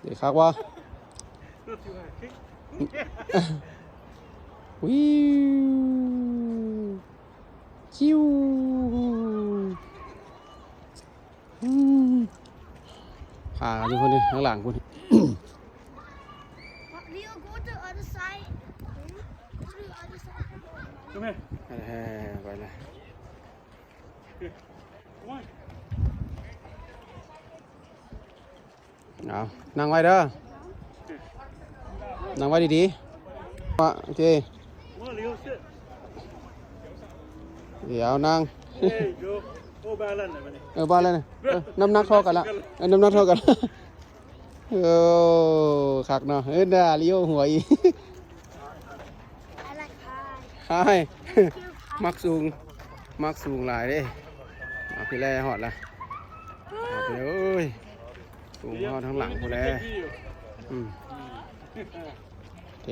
เดี๋ยวคักว่าวิวชิวขาทุกคนนี่ข้างหลังคุณ Leo, go to the other side. Go to the other side. Come here. ไปเลย Come on. เอานั่งไว้เด้อนั่งไว้ดีๆโอเค Come on, Leo, sit. เดี๋ยวนั่ง There you go. Oh, balance, man. บ้านแล้วนะน้ำหนักเท่ากันละน้ำหนักเท่ากันคักเนาะด่าลิโอหัวอี I like high. ใช่มักสูงหลายเด้เอาพี่แล่หอดละเอาไปเอ้ยสูงหอดทั้งหลังพี่แล่โอเค